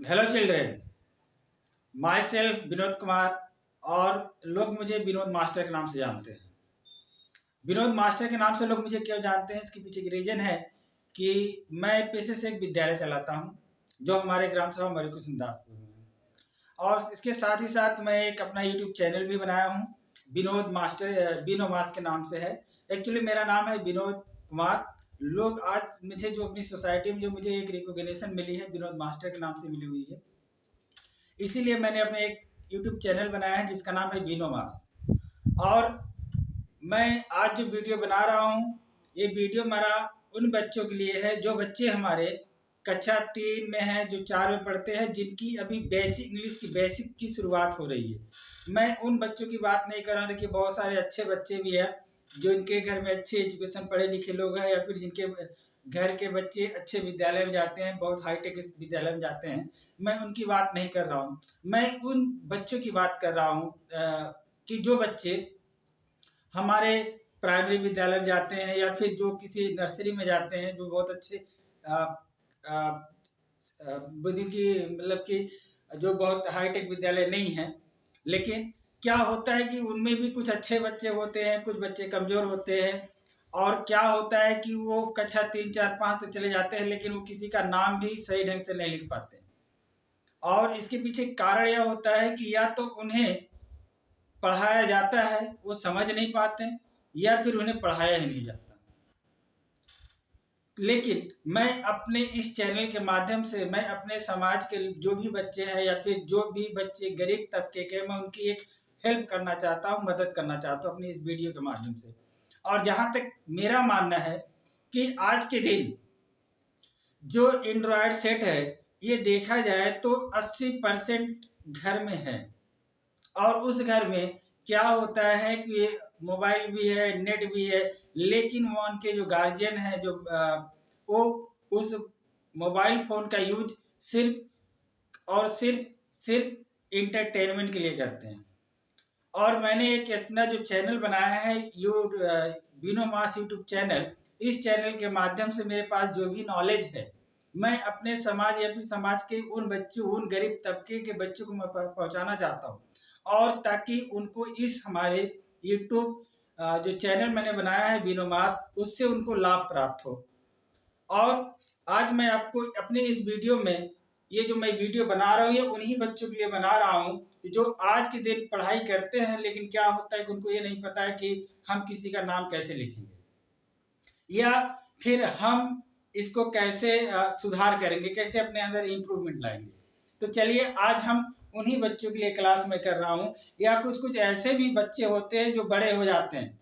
Hello children, my self Vinod Kumar. और लोग मुझे विनोद मास्टर के नाम से जानते हैं। विनोद मास्टर के नाम से लोग मुझे क्यों जानते हैं, इसके पीछे की रीजन है कि मैं पेशे से एक विद्यालय चलाता हूं जो हमारे ग्राम सभा मरीकृष्ण दासपुर में है। और इसके साथ ही साथ मैं एक अपना यूट्यूब चैनल भी बनाया हूं, विनोद मास्टर विनोमास के नाम से है। एक्चुअली मेरा नाम है विनोद कुमार। लोग आज मुझे जो अपनी सोसाइटी में जो मुझे एक रिकॉग्निशन मिली है विनोद मास्टर के नाम से मिली हुई है, इसीलिए मैंने अपने एक यूट्यूब चैनल बनाया है जिसका नाम है विनोमास। और मैं आज जो वीडियो बना रहा हूँ, ये वीडियो मेरा उन बच्चों के लिए है जो बच्चे हमारे कक्षा 3 में हैं, जो 4 में पढ़ते हैं, जिनकी अभी बेसिक इंग्लिश की बेसिक की शुरुआत हो रही है। मैं उन बच्चों की बात नहीं कर रहा। देखिए, बहुत सारे अच्छे बच्चे भी हैं जो इनके घर में अच्छे एजुकेशन पढ़े लिखे लोग हैं, या फिर जिनके घर के बच्चे अच्छे विद्यालय में जाते हैं, बहुत हाईटेक विद्यालय में जाते हैं। मैं उनकी बात नहीं कर रहा हूँ, मैं उन बच्चों की बात कर रहा हूँ कि जो बच्चे हमारे प्राइमरी विद्यालय में जाते हैं या फिर जो किसी नर्सरी में जाते हैं, जो बहुत अच्छे बुद्धि की मतलब कि जो बहुत हाईटेक विद्यालय नहीं है। लेकिन क्या होता है कि उनमें भी कुछ अच्छे बच्चे होते हैं, कुछ बच्चे कमजोर होते हैं। और क्या होता है कि वो कक्षा 3, 4, 5 तक चले जाते हैं, लेकिन वो किसी का नाम भी सही ढंग से नहीं लिख पाते। और इसके पीछे कारण यह होता है कि या तो उन्हें पढ़ाया जाता है, वो समझ नहीं पाते, या फिर उन्हें पढ़ाया ही नहीं जाता। लेकिन मैं अपने इस चैनल के माध्यम से मैं अपने समाज के जो भी बच्चे हैं या फिर जो भी बच्चे गरीब तबके के, मैं उनकी एक हेल्प करना चाहता हूँ, मदद करना चाहता हूँ अपनी इस वीडियो के माध्यम से। और जहाँ तक मेरा मानना है कि आज के दिन जो एंड्रॉयड सेट है, ये देखा जाए तो 80% घर में है। और उस घर में क्या होता है कि मोबाइल भी है, नेट भी है, लेकिन वो उनके जो गार्जियन है, जो वो उस मोबाइल फोन का यूज सिर्फ और सिर्फ इंटरटेनमेंट के लिए करते हैं। और मैंने एक अपना जो चैनल बनाया है विनोमास यूट्यूब चैनल, इस चैनल के माध्यम से मेरे पास जो भी नॉलेज है, मैं अपने समाज या फिर समाज के उन बच्चों, उन गरीब तबके के बच्चों को मैं पहुंचाना चाहता हूं। और ताकि उनको इस हमारे यूट्यूब जो चैनल मैंने बनाया है विनोमास, उससे उनको लाभ प्राप्त हो। और आज मैं आपको अपने इस वीडियो में, ये जो मैं वीडियो बना रहा हूँ, ये उन्हीं बच्चों के लिए बना रहा हूँ जो आज के दिन पढ़ाई करते हैं, लेकिन क्या होता है कि उनको ये नहीं पता है कि हम किसी का नाम कैसे लिखेंगे, या फिर हम इसको कैसे सुधार करेंगे, कैसे अपने अंदर इम्प्रूवमेंट लाएंगे। तो चलिए, आज हम उन्हीं बच्चों के लिए क्लास में कर रहा हूँ। या कुछ कुछ ऐसे भी बच्चे होते हैं जो बड़े हो जाते हैं,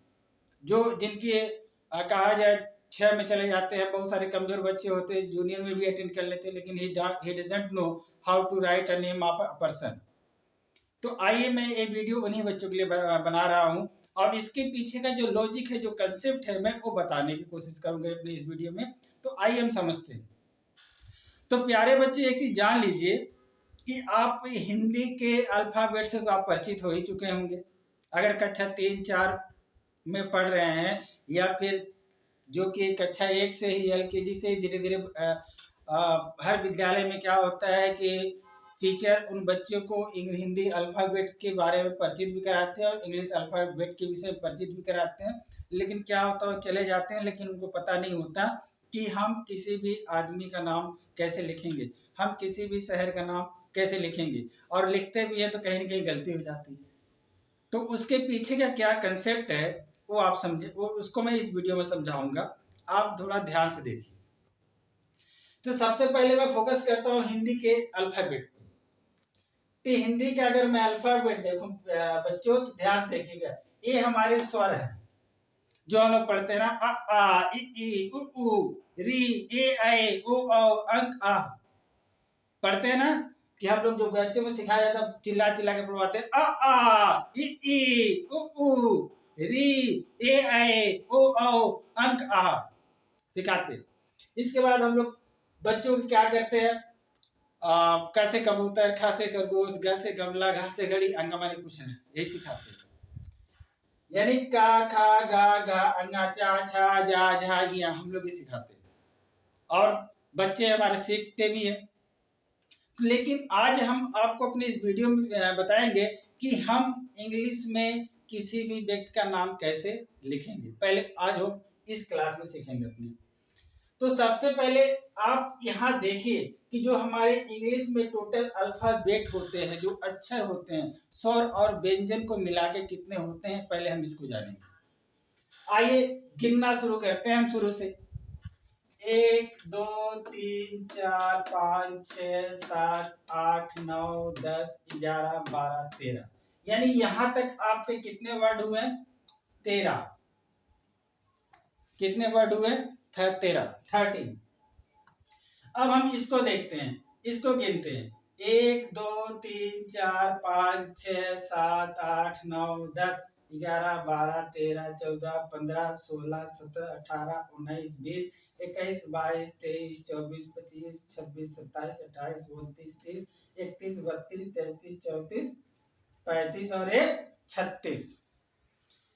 जो जिनके कहा जाए 6 में चले जाते हैं। बहुत सारे कमजोर बच्चे होते हैं, जूनियर में भी अटेंड कर लेते हैं, लेकिन he doesn't know how to write a name of a person. तो आइए, मैं ये वीडियो उन्हीं बच्चों के लिए बना रहा हूँ, और इसके पीछे का जो लॉजिक है, जो कंसेप्ट है, मैं वो बताने की कोशिश करूंगा अपने इस वीडियो में। तो आइए हम समझते हैं। तो प्यारे बच्चे, एक चीज जान लीजिए कि आप हिंदी के अल्फाबेट से तो आप परिचित हो ही चुके होंगे। अगर कक्षा 3, 4 में पढ़ रहे हैं, या फिर जो कि कक्षा 1 से ही, LKG से ही धीरे धीरे हर विद्यालय में क्या होता है कि टीचर उन बच्चों को हिंदी अल्फाबेट के बारे में परिचित भी कराते हैं और इंग्लिश अल्फाबेट के विषय में परिचित भी कराते हैं। लेकिन क्या होता है, चले जाते हैं, लेकिन उनको पता नहीं होता कि हम किसी भी आदमी का नाम कैसे लिखेंगे, हम किसी भी शहर का नाम कैसे लिखेंगे। और लिखते भी है तो कहीं ना कहीं गलती हो जाती है। तो उसके पीछे का क्या कंसेप्ट है, वो आप समझे, वो उसको मैं इस वीडियो में समझाऊंगा। आप थोड़ा ध्यान से देखिए। तो सबसे पहले मैं फोकस करता हूँ हिंदी के अल्फाबेट पे। तो हिंदी का अगर मैं अल्फाबेट देखूं बच्चों, तो ध्यान देखिएगा। ये हमारे स्वर है जो हम लोग पढ़ते हैं ना, अ आ इ ई उ ऊ री ए ऐ ओ औ अंक आ। पढ़ते हैं ना कि हम लोग जो बच्चों को सिखाया जाता है, चिल्ला चिल्ला के पढ़वाते हैं, अ आ इ ई उ ऊ री ए ऐ ओ औ अंक आ सिखाते। इसके बाद हम लोग बच्चों को क्या करते हैं, कैसे कबूतर, ख से खरगोश, ग से गमला, घ से घड़ी, अंगा माने कुछ नहीं, यही सिखाते हैं। यानी का, खा, गा, घा, अंगा, चा, छा, जा, झा, हिया, हम लोग ये सिखाते हैं। और बच्चे हमारे सीखते भी हैं। लेकिन आज हम आपको अपने इस वीडियो में बताएंगे कि हम इंग्लिश में किसी भी व्यक्ति का नाम कैसे लिखेंगे। पहले आज हम इस क्लास में सीखेंगे अपनी। तो सबसे पहले आप यहाँ देखिए कि जो हमारे इंग्लिश में टोटल अल्फाबेट होते हैं, जो अक्षर होते हैं, स्वर और व्यंजन को मिला के कितने होते हैं, पहले हम इसको जानेंगे। आइए गिनना शुरू करते हैं हम शुरू से। 1 2 3 4 5 6 7 8 9 10 11 12 13, यानी यहां तक आपके कितने वर्ड हुए? 13। कितने वर्ड हुए? 13। अब हम इसको देखते हैं, इसको गिनते हैं। 1 2 3 4 5 6 7 8 9 10 11 12 13 14 15 16 17 18 19 20 21 22 23 24 25 26 27 28 29 30 31 32 33 34 35 और 36,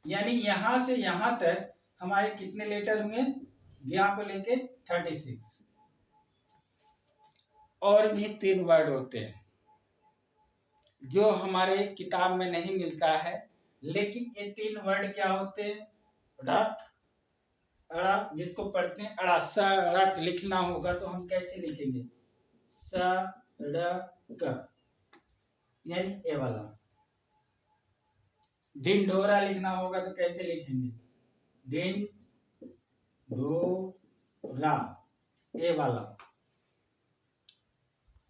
यानी यहां से यहां तक हमारे कितने लेटर हुए? यहाँ को लेके 36। और भी 3 वर्ड होते हैं जो हमारे किताब में नहीं मिलता है, लेकिन ये 3 वर्ड क्या होते हैं? अड़ा, अड़ा जिसको पढ़ते हैं अड़ा, सड़क लिखना होगा तो हम कैसे लिखेंगे? सड़क, यानी ए वाला। ढिंढोरा लिखना होगा तो कैसे लिखेंगे? ढिंढोरा, ए वाला।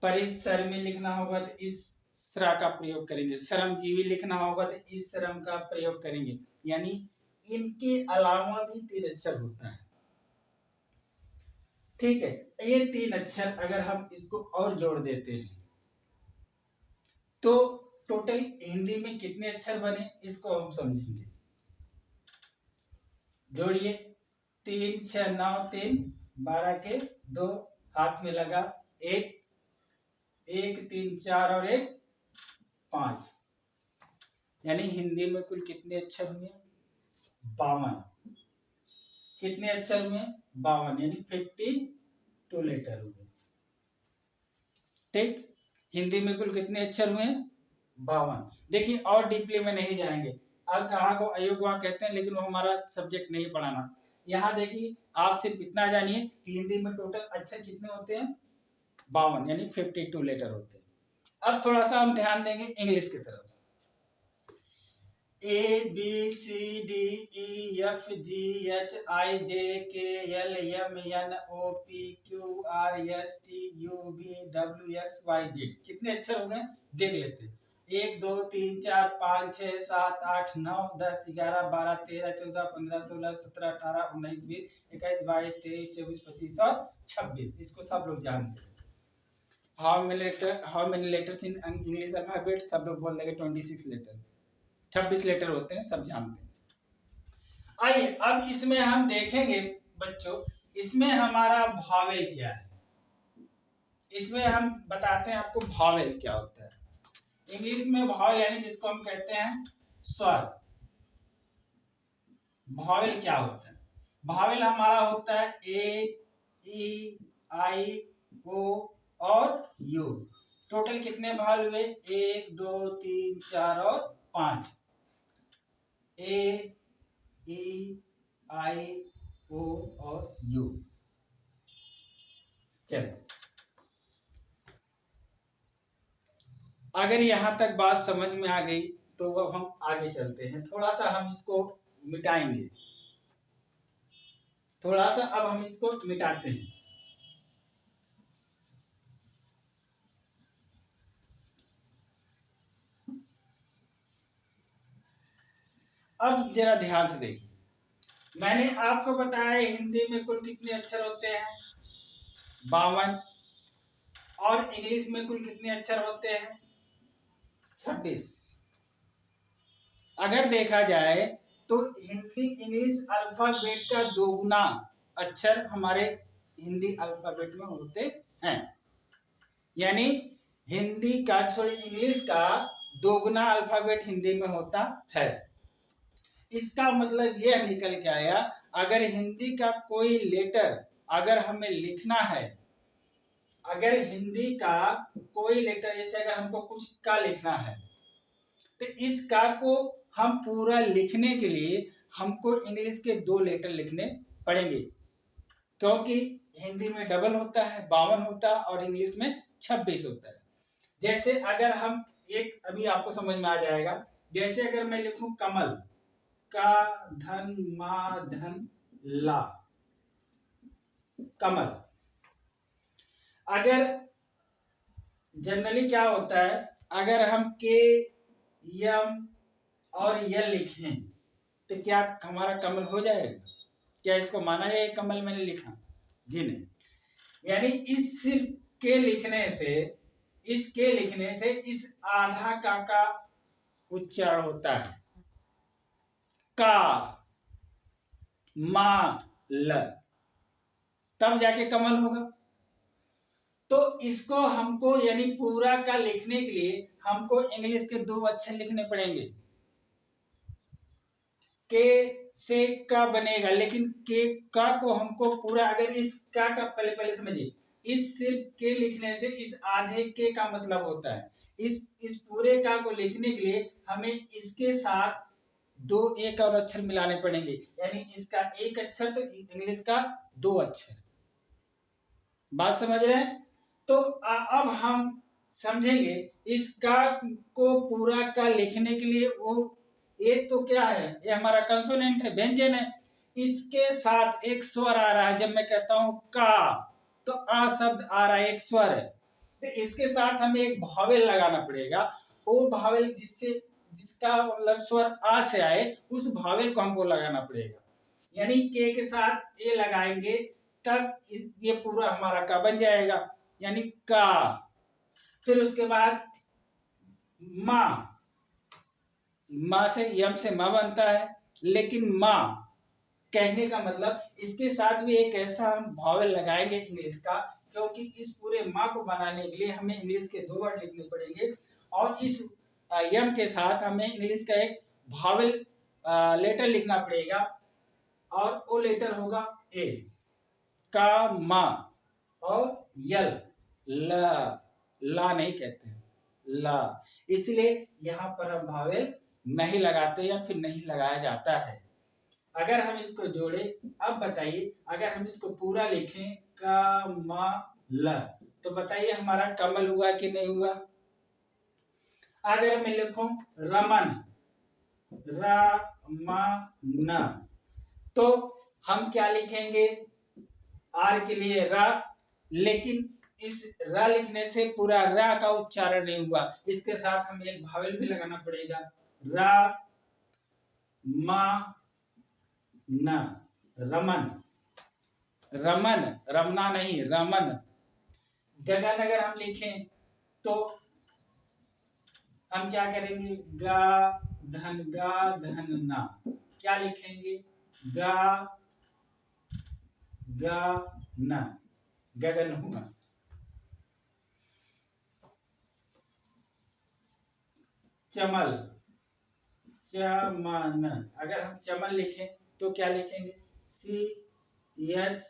परिसर में लिखना होगा तो इस सरा का प्रयोग करेंगे। श्रमजीवी लिखना होगा तो इस श्रम का प्रयोग करेंगे। यानी इनके अलावा भी 3 अक्षर होता है। ठीक है, ये 3 अक्षर अगर हम इसको और जोड़ देते हैं तो टोटल हिंदी में कितने अक्षर बने, इसको हम समझेंगे। जोड़िए, 3 6 9 3 12 के 2 हाथ में लगा, 1 1 3 4 और 1 5, यानी हिंदी में कुल कितने अक्षर हुए? 52। कितने अक्षर हुए? 52, यानी 52 लेटर हुए। ठीक, हिंदी में कुल कितने अक्षर हुए? 52। देखिए और डीपली में नहीं जाएंगे। अब कहा को अयोगवा कहते हैं, लेकिन वो हमारा सब्जेक्ट नहीं पढ़ाना। यहाँ देखिए आप सिर्फ इतना जानिए कि हिंदी में टोटल अक्षर कितने होते हैं? 52, यानी 52 लेटर होते हैं। अब थोड़ा सा हम ध्यान देंगे इंग्लिश की तरफ। A B C D E F G H I J K L M N O P Q R S T U V W X Y Z, कितने अक्षर हो गए देख लेते हैं। 1 2 3 4 5 6 7 8 9 10 11 12 13 14 15 16 17 18 19 20 21 22 23 24 25 और 26, इसको सब लोग जानते हैं। How many letters in English alphabet, सब लोग बोल देंगे 26 लेटर, 26 लेटर होते हैं, सब जानते हैं। आइए अब इसमें हम देखेंगे बच्चों, इसमें हमारा भावेल क्या है। इसमें हम बताते हैं आपको भावेल क्या होता है। इंग्लिश में भावेल यानी जिसको हम कहते हैं स्वर। भावेल क्या होता है? भावेल हमारा होता है ए, ई, आई, ओ और यू। टोटल कितने भावेल हुए? 1 2 3 4 और 5। ए, ई, आई, ओ और यू। चलो, अगर यहां तक बात समझ में आ गई तो अब हम आगे चलते हैं। थोड़ा सा हम इसको मिटाएंगे, थोड़ा सा अब हम इसको मिटाते हैं। अब जरा ध्यान से देखिए, मैंने आपको बताया हिंदी में कुल कितने अक्षर होते हैं? 52। और इंग्लिश में कुल कितने अक्षर होते हैं? 26। अगर देखा जाए तो हिंदी इंग्लिश अल्फाबेट का 2 गुना अक्षर हमारे हिंदी अल्फाबेट में होते हैं। यानी हिंदी का सॉरी इंग्लिश का 2 गुना अल्फाबेट हिंदी में होता है। इसका मतलब यह निकल के आया, अगर हिंदी का कोई लेटर अगर हमें लिखना है अगर हिंदी का कोई लेटर, जैसे अगर हमको कुछ का लिखना है तो इस का को हम पूरा लिखने के लिए हमको इंग्लिश के 2 लेटर लिखने पड़ेंगे, क्योंकि हिंदी में डबल होता है 52 होता है और इंग्लिश में 26 होता है। जैसे अगर हम एक, अभी आपको समझ में आ जाएगा, जैसे अगर मैं लिखूं कमल, का धन मा धन ला, कमल। अगर जनरली क्या होता है, अगर हम के यम और य लिखें तो क्या हमारा कमल हो जाएगा? क्या इसको माना जाए कमल मैंने लिखा? जी नहीं। यानी इस सिर्फ के लिखने से, इस के लिखने से इस आधा का उच्चारण होता है, का मा ल, तब जाके कमल होगा। तो इसको हमको यानी पूरा का लिखने के लिए हमको इंग्लिश के 2 अक्षर लिखने पड़ेंगे। के से का बनेगा, लेकिन के का को हमको पूरा, अगर इस का पहले समझिए, इस सिर्फ के लिखने से इस आधे के का मतलब होता है, इस पूरे का को लिखने के लिए हमें इसके साथ 2 एक और अक्षर मिलाने पड़ेंगे, यानी इसका एक अक्षर तो इंग्लिश का 2 अक्षर। बात समझ रहे हैं? तो अब हम समझेंगे इस का को पूरा का लिखने के लिए, वो एक तो क्या है, ये हमारा कंसोनेंट है, व्यंजन है, इसके साथ एक स्वर आ रहा है। जब मैं कहता हूं का तो आ शब्द आ रहा है, एक स्वर है, तो इसके साथ हमें एक भावेल लगाना पड़ेगा। वो भावेल जिसका मतलब स्वर आ से आए, उस भावेल को हमको लगाना पड़ेगा। यानी के साथ ए लगाएंगे तब ये पूरा हमारा का बन जाएगा, यानी का। फिर उसके बाद माँ, माँ से यम से माँ बनता है, लेकिन माँ कहने का मतलब इसके साथ भी एक ऐसा हम भावेल लगाएंगे इंग्लिश का, क्योंकि इस पूरे माँ को बनाने के लिए हमें इंग्लिश के 2 वर्ड लिखने पड़ेंगे, और इस यम के साथ हमें इंग्लिश का एक भावेल लेटर लिखना पड़ेगा, और वो लेटर होगा ए, का मा और यल, ला नहीं कहते हैं, ला। इसलिए यहां पर हम भावेल नहीं लगाते या फिर नहीं लगाया जाता है। अगर हम इसको जोड़े, अब बताइए अगर हम इसको पूरा लिखें का मा ल, तो बताइए हमारा कमल हुआ कि नहीं हुआ? अगर मैं लिखूं रमन, न, तो हम क्या लिखेंगे? आर के लिए रा, लेकिन इस रा लिखने से पूरा रा का उच्चारण नहीं हुआ, इसके साथ हमें एक भावेल भी लगाना पड़ेगा, रा मा न, रमन, रमन, रमना नहीं, रमन। गगन अगर हम लिखें तो हम क्या करेंगे? गा धन ना, क्या लिखेंगे? गा न, गगन हुआ। चमल, चमन, अगर हम चमन लिखें तो क्या लिखेंगे? सी एच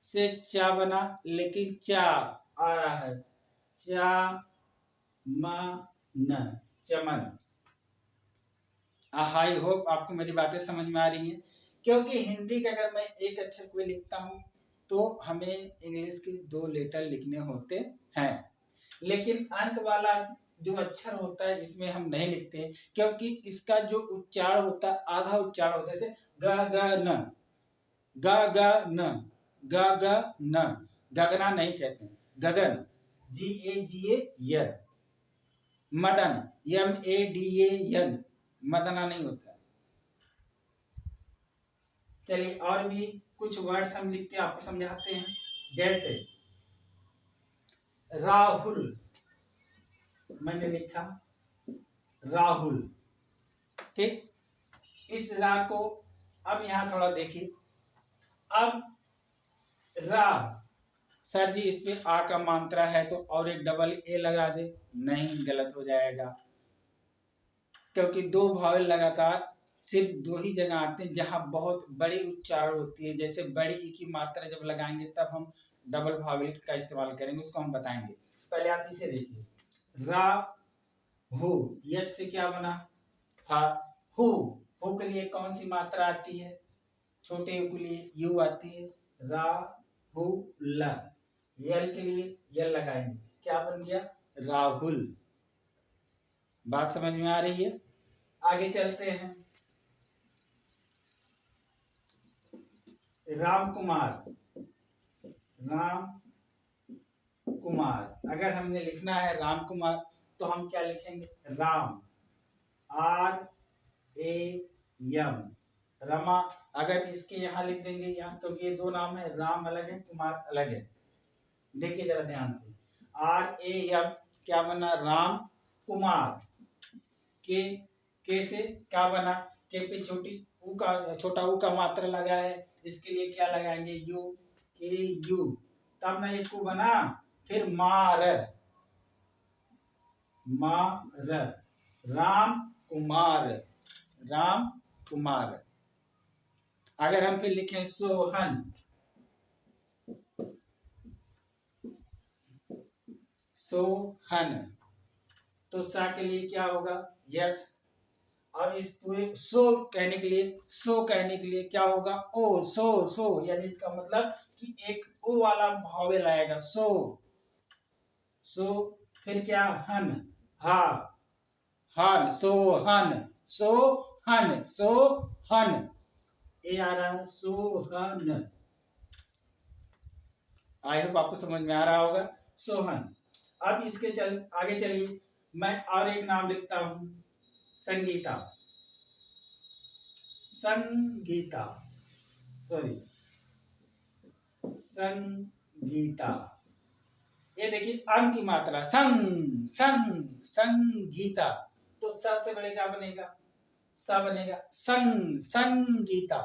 से चा बना, लेकिन चा आ रहा है, चा मन, चमन। आई होप आपको मेरी बातें समझ में आ रही हैं, क्योंकि हिंदी का अगर मैं एक अक्षर कोई लिखता हूं तो हमें इंग्लिश के 2 लेटर लिखने होते हैं, लेकिन अंत वाला जो अक्षर होता है इसमें हम नहीं लिखते, क्योंकि इसका जो उच्चारण होता है आधा उच्चारण होता है, जैसे ग ग न, गगना नहीं कहते, गगन, GAGA, मदन, MADAN, मदना नहीं होता। चलिए और भी कुछ वर्ड्स हम लिखते आपको समझाते हैं। जैसे राहुल, मैंने लिखा राहुल, ठीक। इस रा को अब यहां थोड़ा देखिए, अब रा, सर जी इस पे आ का मात्रा है तो और एक डबल ए लगा दे, नहीं, गलत हो जाएगा, क्योंकि 2 भावेल लगातार सिर्फ 2 ही जगह आते हैं जहां बहुत बड़ी उच्चारण होती है। जैसे बड़ी ई की मात्रा जब लगाएंगे तब हम डबल वावल का इस्तेमाल करेंगे, उसको हम बताएंगे। पहले आप इसे देखिए, रा हु, यच से क्या बना, हा, हु, हु के लिए कौन सी मात्रा आती है, छोटे यू के लिए यू आती है, रा हु ल, यल के लिए यल लगाएंगे, क्या बन गया, राहुल। बात समझ में आ रही है? आगे चलते हैं, राम कुमार, राम कुमार, अगर हमने लिखना है राम कुमार तो हम क्या लिखेंगे, राम, आर ए यम, रमा। अगर इसके यहाँ लिख देंगे यहाँ, क्योंकि ये दो नाम है, राम अलग है कुमार अलग है। देखिए जरा ध्यान से, आर ए यम क्या बना, राम कुमार, के से क्या बना, के पे छोटी ऊ का, छोटा ऊ का मात्रा लगा है, इसके लिए क्या लगाएंगे, यू, के यू, तब ना एक को बना। फिर मार, मार, राम कुमार, राम कुमार। अगर हम फिर लिखें सोहन, सोहन, तो सा के लिए क्या होगा, यस, और इस पूरे सो कहने के लिए, सो कहने के लिए क्या होगा, ओ, सो, सो, यानी इसका मतलब कि एक ओ वाला भावेल आएगा, सो, सो, फिर क्या, हन, हा, हन, सो हन, सो हन, सो हन, ए आ रहा, सोहन। आई होप आपको समझ में आ रहा होगा, सोहन। अब इसके आगे चलिए, मैं और एक नाम लिखता हूं, संगीता, संगीता, सॉरी, संगीता। ये देखिए अंग की मात्रा, संग, संग, संगीता, तो स से बड़े क्या बनेगा, सा बनेगा, संग, संगीता।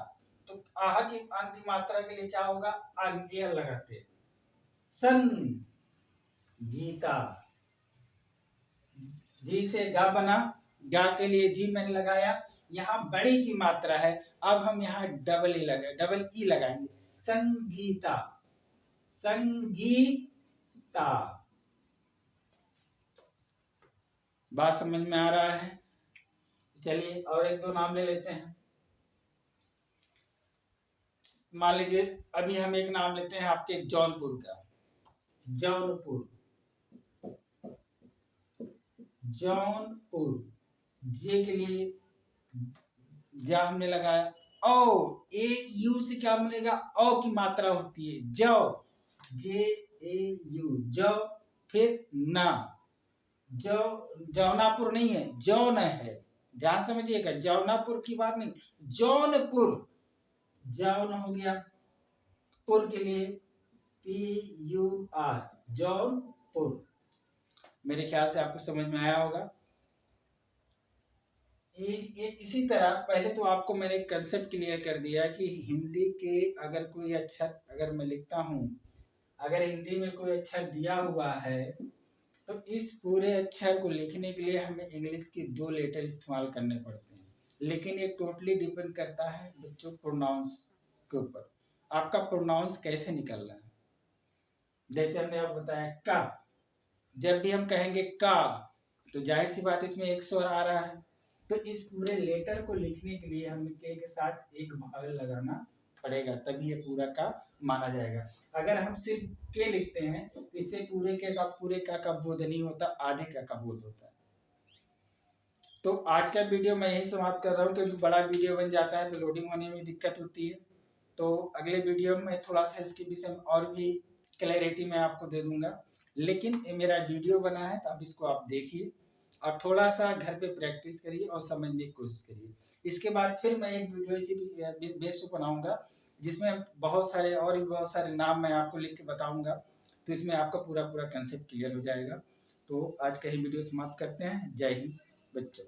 तो आह की अंग की मात्रा के लिए क्या होगा, अंग लगाते हैं, संगीता। जी से गा बना, गा के लिए जी मैंने लगाया, यहाँ बड़ी की मात्रा है, अब हम यहाँ डबल ई लगाएंगे, संगीता, संगीता। बात समझ में आ रहा है? चलिए और एक दो नाम ले लेते हैं। मान लीजिए अभी हम एक नाम लेते हैं आपके जौनपुर का, जौनपुर, जौनपुर, जे के लिए जा हमने लगाया, ओ, ए यू से क्या बनेगा, ओ की मात्रा होती है, जौ, जे ए यू, जौ, फिर ना, जौ, जौनापुर नहीं है, जौन है, ध्यान समझिएगा, जौनापुर की बात नहीं, जौनपुर, जौन हो गया, पुर के लिए पी यू आर, जौनपुर। मेरे ख्याल से आपको समझ में आया होगा। इसी तरह पहले तो आपको मैंने कंसेप्ट क्लियर कर दिया कि हिंदी के अगर कोई अक्षर अगर मैं लिखता हूँ, अगर हिंदी में कोई अक्षर दिया हुआ है तो इस पूरे अक्षर को लिखने के लिए हमें इंग्लिश के 2 लेटर इस्तेमाल करने पड़ते हैं, लेकिन ये टोटली डिपेंड करता है बच्चों प्रोनाउंस के ऊपर, आपका प्रोनाउंस कैसे निकल रहा है। जैसे हमने आपको बताया का, जब भी हम कहेंगे का तो जाहिर सी बात इसमें एक स्वर आ रहा है, तो इस पूरे लेटर को लिखने के लिए हमें के साथ एक वावल लगाना पड़ेगा, तभी ये पूरा का माना जाएगा। अगर हम सिर्फ के लिखते हैं तो इससे पूरे का बोध नहीं होता, आधे का बोध होता है। तो आज का वीडियो मैं यही समाप्त कर रहा हूँ, क्योंकि बड़ा वीडियो बन जाता है तो लोडिंग होने में दिक्कत होती है। तो अगले वीडियो में थोड़ा सा इसके विषय में और भी क्लैरिटी मैं आपको दे दूंगा, लेकिन ये मेरा वीडियो बना है तो अब इसको आप देखिए और थोड़ा सा घर पे प्रैक्टिस करिए और समझने की कोशिश करिए। इसके बाद फिर मैं एक वीडियो इसी बेस पे बनाऊंगा जिसमें बहुत सारे नाम मैं आपको लिख के बताऊंगा, तो इसमें आपका पूरा कंसेप्ट क्लियर हो जाएगा। तो आज का ही वीडियो समाप्त करते हैं। जय हिंद बच्चों।